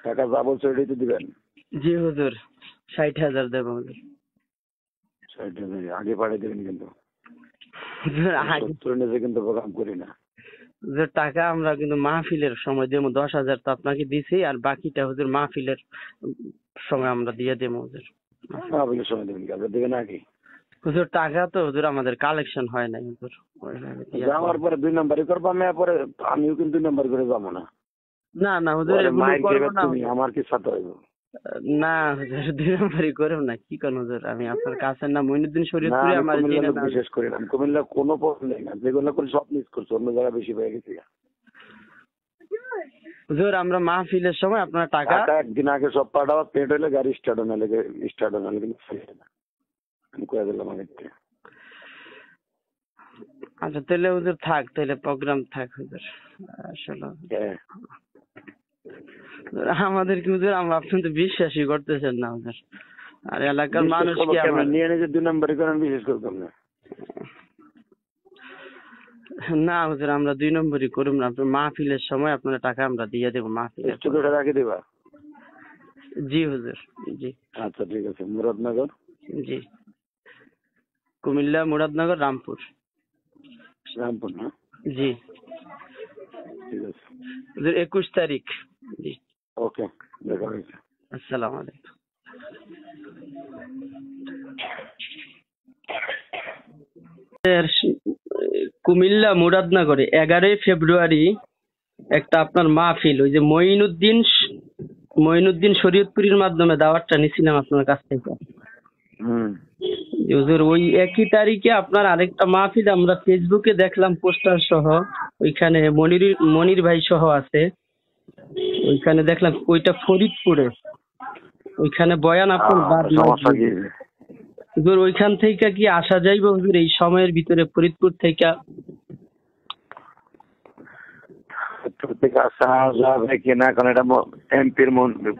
টাকা যা বলছো ওটাই তো দিবেন। জি হুজুর, 60,000 দেবো হুজুর। 60,000 আগে পাঠিয়ে দেবেন কিন্তু। হুজুর, আগে 70 নিচে কিন্তু প্রোগ্রাম করি না। হুজুর টাকা আমরা কিন্তু মাহফিলের সময় দেবো, 10,000 তো আপনাকে দিছি, আর বাকিটা হুজুর মাহফিলের সময় আমরা দিয়ে দেবো হুজুর। মাহফিলের সময় দেবেন কি? আপনার দেবেন আগে? হুজুর টাকা তো হুজুর আমাদের কালেকশন হয় নাই হুজুর, ওইভাবে দিয়ে যাওয়ার পরে 2 নাম্বারই করবো আমি, পরে আমিও কিন্তু 2 নাম্বার করে যাবো না। না না হুজুর, পরে এগুলো মাইর করবো খেবে না তুমি, হুজুর। আমার কি সাথে হইব? না হুজুর, 2 নম্বরই করব না, কি কোন হুজুর, আমি আপনার কাছের না মঈনুদ্দিন না, শরীয়তপুরি আমি আমার কুমিল্লা চিনে লোক না। বিশেষ করি না। আমি কুমিল্লা কোনো প্রশ্ন নেই না, যেগুলো করি সব মিস করছি, অন্য জায়গায় বেশি পেয়ে গেছি। হুজুর আমরা মাহফিলের সময় আপনার টাকা টাকা একদিন আগে সব পাঠাও, পেড হইলে গাড়ি স্টার্ট না লেগে স্টার্ট না লেগে ফেলে না। আমি কয়ে দিলাম আগে থেকে। আচ্ছা তাহলে হুজুর থাক, তাহলে প্রোগ্রাম থাক হুজুর। আসলে হ্যাঁ, আমাদের কি হুজুর, আমরা আপনি তো বিশ্বাসই করতেছেন না হুজুর, আর এলাকার বিশেষ মানুষ করবো কি কেমন আমার। নিয়ে নিজে 2 নাম্বারই করেন, বিশেষ করতাম না। না হুজুর, আমরা 2 নম্বরই করব না, আপনার মাহফিলের সময় আপনার টাকা আমরা দিয়ে দেবো মাহফিলের পরে। স্টুডিওটা রাখি দিবা? জি হুজুর, জি আচ্ছা ঠিক আছে। মুরাদনগর, জি, কুমিল্লা মুরাদনগর রামপুর। রামপুর না? জি ঠিক আছে, হুজুর, 21 তারিখ। জি, ওকে, দেখা হয়েছে। আসসালামু আলাইকুম। কুমিল্লা মুরাদনগরে 11 ফেব্রুয়ারি একটা আপনার মাহফিল, ওই যে মঈনুদ্দিন শরীয়তপুরীর মাধ্যমে দাওয়াতটা নিছিলাম আপনার কাছ থেকে। হুম, হুজুর ওই একই তারিখে আপনার আরেকটা মাহফিল আমরা ফেসবুকে দেখলাম পোস্টার সহ, ওইখানে মনির ভাই সহ আছে, ওইখানে দেখলাম ওইটা ফরিদপুরে, ওইখানে বয়ান আপনার বাদ সমস্যা কি? হুজুর ওইখান থেকে কি আসা যাইবে হুজুর এই সময়ের ভিতরে ফরিদপুর থেকে? থেকে আসা যাবে কিনা, কারণ এটা এমপির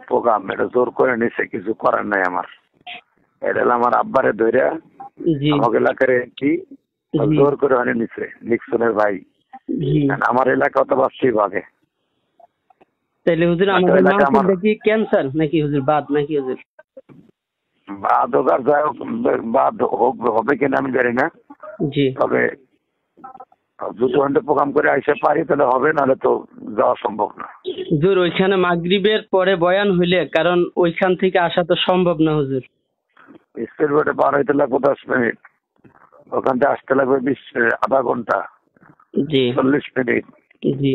প্রোগ্রাম, এটা জোর করে নিছে, কিছু করার নাই আমার। এটা হলো আমার আব্বারে ধরে জি আমাকে এলাকার এমপি জি জোর করে আনে নিছে, নিক্সনের ভাই। জি। আমার এলাকা তো বাঁচতেই ভাগে। তাহলে হুজুর আমাদের মাহফিলটা কি ক্যান্সেল নাকি হুজুর, বাদ নাকি হুজুর? বাদ হোক আর যাই হোক, বাদ হোক হবে কিনা আমি জানি না। জি তবে দুটো ঘন্টা প্রোগ্রাম করে আইসে পারি তাহলে হবে, নাহলে তো যাওয়া সম্ভব না। হুজুর ওইখানে মাগরিবের পরে বয়ান হইলে, কারণ ওইখান থেকে আসা তো সম্ভব না হুজুর। স্পিড বোটে পার হইতে লাগবে 10 মিনিট, ওখান থেকে আসতে লাগবে আধা ঘন্টা, জি 40 মিনিট। জি।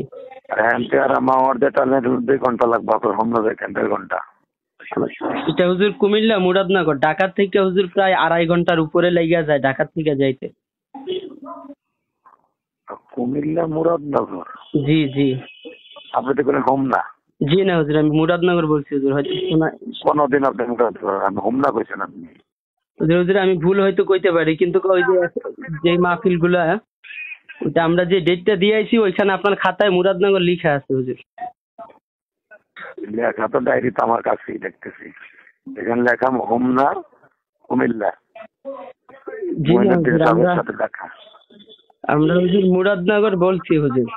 আর হ্যান্ডে আর আমার যেটা 2 ঘন্টা লাগবে, আপনার হোম দেখেন 1.5 ঘন্টা। এটা হুজুর কুমিল্লা মুরাদনগর, ঢাকা থেকে হুজুর প্রায় 2.5 ঘন্টার উপরে লেগে যায় ঢাকা থেকে যাইতে। কুমিল্লা মুরাদনগর? জি জি। আপনি তো কোনো হোম না? জি না হুজুর, আমি মুরাদনগর বলছি হুজুর, হয়তো কোনদিন আপনি আমি হোম না কইছেন আপনি? হুজুর হুজুর আমি ভুল হয়তো কইতে পারি, কিন্তু ওই যে মাহফিল গুলা, ওটা আমরা যে ডেটটা দিয়ে আইছি ওইখানে আপনার খাতায় মুরাদনগর লেখা আছে হুজুর। লেখা তো ডায়েরিতে আমার কাছেই দেখতেছি, এখানে লেখা হোম না, কুমিল্লা জি না মঈনুদ্দিন হুজুর, সাহেবের সাথে দেখা। আমরা হুজুর মুরাদনগর বলছি হুজুর।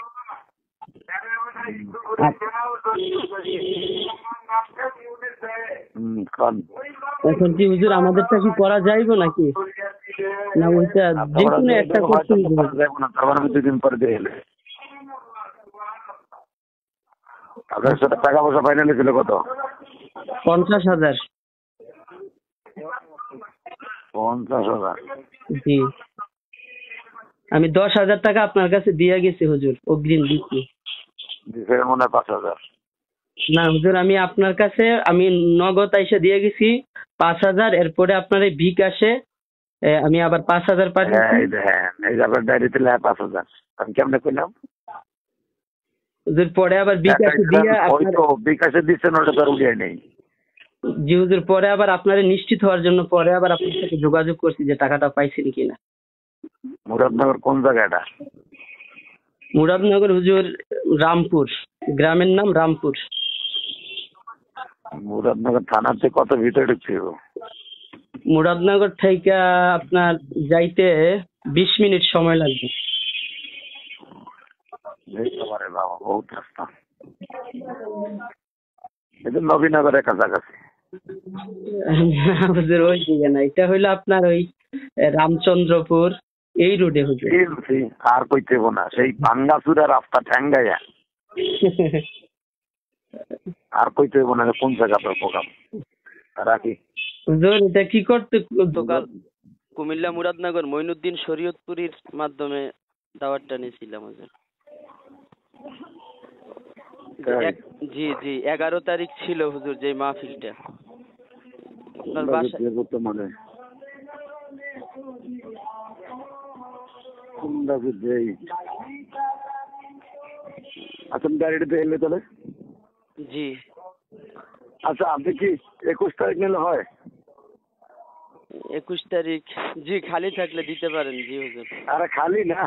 এখন কি হুজুর আমাদেরটা কি করা যাইব নাকি, না ওইটা যে কোনো একটা করতে হবে? আমি 2 দিন পরে দিয়ে এলে আপনার সাথে টাকা পয়সা ফাইনালি ছিল কত? 50,000। 50,000? জি, আমি 10,000 টাকা আপনার কাছে দিয়ে গেছি হুজুর, অগ্রিম দিচ্ছি। দিছে মনে হয় 5,000। না হুজুর, আমি আপনার কাছে আমি নগদ আইসা দিয়ে গেছি 5,000, এরপরে আপনার এই বিকাশে আমি আবার 5,000 পাঠিয়েছি। হ্যাঁ, এই যে আপনার ডায়েরিতে লেখা 5,000, আমি কেমনে কইলাম? হুজুর পরে আবার বিকাশে দিয়ে ওই তো বিকাশে দিচ্ছেন, ওটা তো আর উঠিয়ে নেই। জি হুজুর, পরে আবার আপনার নিশ্চিত হওয়ার জন্য পরে আবার আপনার সাথে যোগাযোগ করছি যে টাকাটা পাইছেন কিনা। মুরাদনগর কোন জায়গাটা? মুরাদনগর হুজুর রামপুর, গ্রামের নাম রামপুর। মুরাদনগর থানাতে কত ভিতরে ঢুকছে? মুরাদনগর থেকে আপনার যাইতে 20 মিনিট সময় লাগবে। বাবা বহুত রাস্তা। এটা নবীনগরের কাছাকাছি। হুজুর ওই দিকে না, এটা হইলো আপনার ওই রামচন্দ্রপুর এই রোডে হুজুর। আর কইতে না, সেই ভাঙ্গাচুরা রাস্তা ঠ্যাঙ্গাইয়া আর কইতে না কোন জায়গাতে প্রোগ্রাম। রাখি হুজুর, এটা কি করতে দোকান কুমিল্লা মুরাদনগর মঈনুদ্দিন শরীয়তপুরীর মাধ্যমে দাওয়াতটা নিয়েছিলাম হুজুর। জি জি 11 তারিখ ছিল হুজুর যে মাহফিলটা। আপনার বাসা বর্তমানে আচ্ছা গাড়িটাতে এলে তাহলে। জি আচ্ছা আপনি কি 21 তারিখ নিলে হয়? 21 তারিখ জি খালি থাকলে দিতে পারেন। জি হুজুর। আরে খালি না,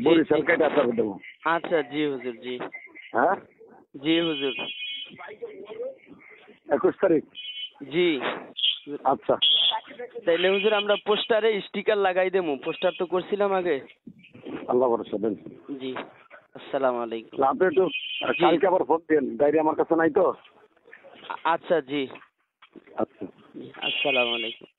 বরিশাল কেটে আপনাকে দেবো। আচ্ছা জি হুজুর। জি হ্যাঁ জি হুজুর। 21 তারিখ। জি আচ্ছা তাইলে হুজুর আমরা পোস্টারে স্টিকার লাগাই দেবো। পোস্টার তো করছিলাম আগে। আল্লাহ ভরসা দেন। জি আসসালামু আলাইকুম। আপনি একটু কালকে আবার ফোন দেন, ডায়েরি আমার কাছে নাই তো। আচ্ছা জি আচ্ছা আসসালামু আলাইকুম।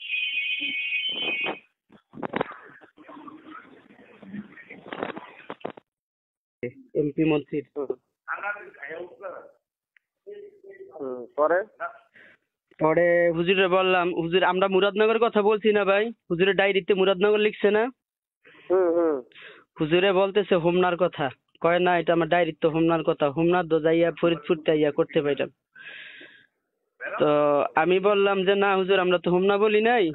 এমপি মন্ত্রীর পরে পরে হুজুরে বললাম, হুজুর আমরা মুরাদনগর কথা বলছি না ভাই, হুজুরের ডায়েরিতে মুরাদনগর লিখছে না। হুজুরে বলতেছে হোমনার কথা, কয় না এটা আমার ডায়েরিতে তো হোমনার কথা, হোমনার তো যাইয়া ফরিদপুর যাইয়া করতে পাইতাম। তো আমি বললাম যে না হুজুর আমরা তো হোমনা বলি নাই,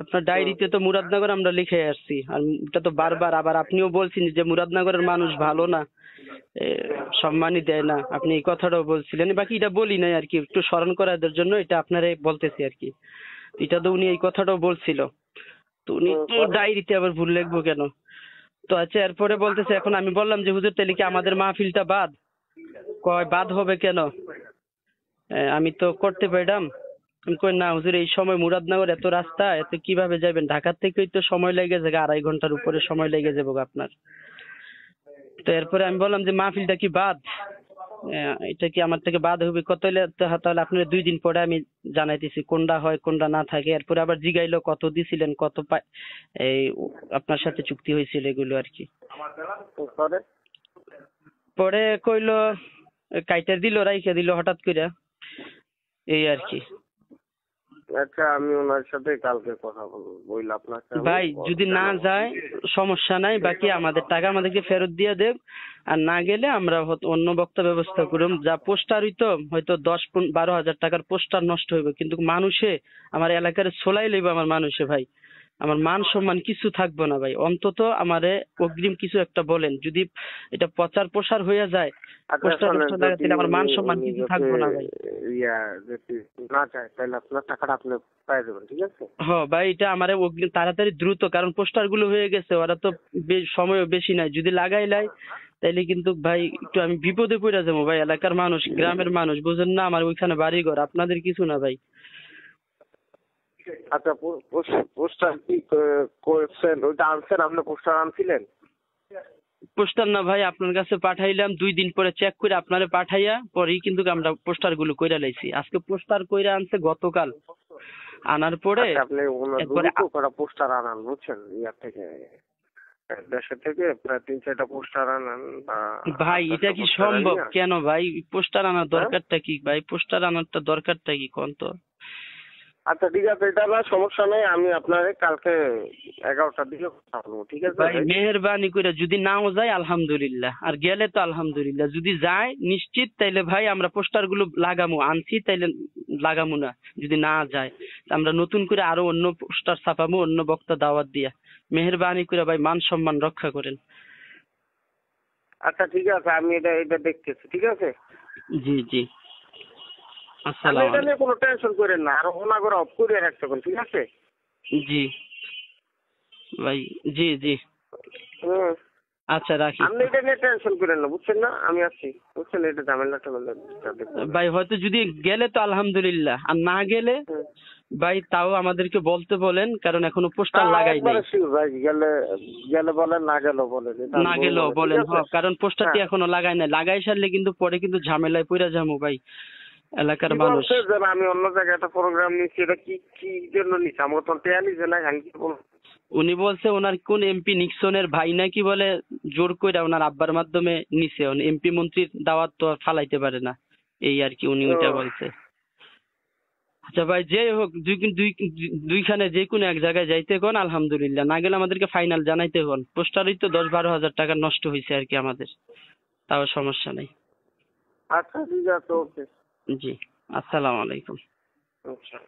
আপনার ডায়েরিতে তো মুরাদনগর আমরা লিখে আসছি। আর এটা তো বারবার আবার আপনিও বলছেন যে মুরাদনগরের মানুষ ভালো না, সম্মানই দেয় না, আপনি এই কথাটাও বলছিলেন। বাকি এটা বলি নাই আর কি, একটু স্মরণ করার জন্য এটা আপনারে বলতেছি আর কি। এটা তো উনি এই কথাটাও বলছিল, তো উনি তো ডায়েরিতে আবার ভুল লিখবো কেন। তো আচ্ছা এরপরে বলতেছে, এখন আমি বললাম যে হুজুর তাহলে কি আমাদের মাহফিলটা বাদ? কয় বাদ হবে কেন, আমি তো করতে পারতাম। আমি কই না হুজুর এই সময় মুরাদনগর এত রাস্তা, এত কিভাবে যাবেন, ঢাকার থেকেই তো সময় লেগে যাবে, 2.5 ঘন্টার উপরে সময় লেগে যাবে আপনার। তো এরপরে আমি বললাম যে মাহফিলটা কি বাদ, এটা কি আমার থেকে বাদ হবে? কত হলে তাহলে আপনার 2 দিন পরে আমি জানাইতেছি কোনটা হয় কোনটা না থাকে। এরপরে আবার জিগাইলো কত দিছিলেন, কত এই আপনার সাথে চুক্তি হয়েছিল এগুলো আর কি। পরে কইলো কাইটার দিল, রাইখা দিল হঠাৎ করে, এই আর কি। আচ্ছা আমি ওনার সাথে কালকে কথা বলবো আপনাকে। ভাই যদি না যায় সমস্যা নাই, বাকি আমাদের টাকা আমাদেরকে ফেরত দিয়ে দেব। আর না গেলে আমরা অন্য বক্তা ব্যবস্থা করব। যা পোস্টার হয়তো 10-12 হাজার টাকার পোস্টার নষ্ট হইবে, কিন্তু মানুষে আমার এলাকার ছোলাই লইব আমার মানুষে ভাই, আমার মান সম্মান কিছু থাকবো না ভাই। অন্তত আমারে অগ্রিম কিছু একটা বলেন, যদি এটা প্রচার প্রসার হয়ে যায় পোস্টার লাগাতে আমার মান সম্মান কিছু থাকবো না ভাই। না চায় তাহলে আপনার টাকাটা আপনি পাই যাবেন, ঠিক আছে? হ্যাঁ ভাই এটা আমারে অগ্রিম তাড়াতাড়ি দ্রুত, কারণ পোস্টার গুলো হয়ে গেছে, ওরা তো সময়ও বেশি নাই, যদি লাগাই লাই তাইলে কিন্তু ভাই একটু আমি বিপদে পড়ে যাবো ভাই। এলাকার মানুষ, গ্রামের মানুষ বুঝেন না, আমার ওইখানে বাড়ি ঘর, আপনাদের কিছু না ভাই। আচ্ছা পোস্টার কি করছেন, ওইটা আনছেন? আপনি পোস্টার আনছিলেন? পোস্টার না ভাই, আপনার কাছে পাঠাইলাম, 2 দিন পরে চেক করে আপনারে পাঠাইয়া পরেই কিন্তু আমরা পোস্টার গুলো কইরা লাইছি। আজকে পোস্টার কইরা আনছে গতকাল, আনার পরে আপনি পোস্টার আনান বুঝছেন, ইয়ার থেকে দেশের থেকে প্রায় 3-4টা পোস্টার আনান। ভাই এটা কি সম্ভব? কেন ভাই পোস্টার আনার দরকারটা কি ভাই? পোস্টার আনারটা দরকারটা কি কোন তো? আচ্ছা ঠিক আছে, এটা না সমস্যা নেই, আমি আপনারে কালকে 11টার দিকে কথা বলবো, ঠিক আছে ভাই? মেহেরবানি করে যদি নাও যায় আলহামদুলিল্লাহ, আর গেলে তো আলহামদুলিল্লাহ, যদি যায় নিশ্চিত তাইলে ভাই আমরা পোস্টার গুলো লাগামু, আনছি তাইলে লাগামু না। যদি না যায় আমরা নতুন করে আরো অন্য পোস্টার ছাপামু, অন্য বক্তা দাওয়াত দিয়া। মেহেরবানি করে ভাই মান সম্মান রক্ষা করেন। আচ্ছা ঠিক আছে, আমি এটা দেখতেছি, ঠিক আছে? জি জি আসসালামু আলাইকুম। এটা নিয়ে কোনো টেনশন করেন না, আর ওনা করে অফ করে রাখতে পারেন, ঠিক আছে? জি ভাই জি জি আচ্ছা রাখি। আপনি এটা নিয়ে টেনশন করেন না বুঝছেন না, আমি আছি বুঝছেন, এটা ঝামেলা ভাই হয়তো যদি গেলে তো আলহামদুলিল্লাহ, আর না গেলে ভাই তাও আমাদেরকে বলতে বলেন, কারণ এখনো পোস্টার লাগাই নাই। ভাই গেলে বলেন, না গেলেও বলেন, না গেলেও বলেন, কারণ পোস্টারটি এখনো লাগাই নাই। লাগাই সারলে কিন্তু পরে কিন্তু ঝামেলায় পড়ে যাবো ভাই। এলাকার কি মানুষ। বলছে যে আমি অন্য জায়গায় একটা প্রোগ্রাম নিচ্ছি, এটা কি কি জন্য নিচ্ছি? আমার তো টেয়া নিছে না, আমি কি বলবো? উনি বলছে ওনার কোন এমপি নিক্সনের ভাই নাকি বলে জোর কইরা ওনার আব্বার মাধ্যমে নিছে, এমপি মন্ত্রীর দাওয়াত তো আর ফালাইতে পারে না, এই আর কি উনি ওইটা বলছে। আচ্ছা ভাই, যে হোক দুইখানে যে কোনো এক জায়গায় যাইতে কোন, আলহামদুলিল্লাহ, না গেলে আমাদেরকে ফাইনাল জানাইতে কোন। পোস্টারই তো 10-12 হাজার টাকা নষ্ট হয়েছে আর কি আমাদের, তাও সমস্যা নেই। আচ্ছা ঠিক আছে, ওকে। জি, আসসালামু আলাইকুম। আচ্ছা।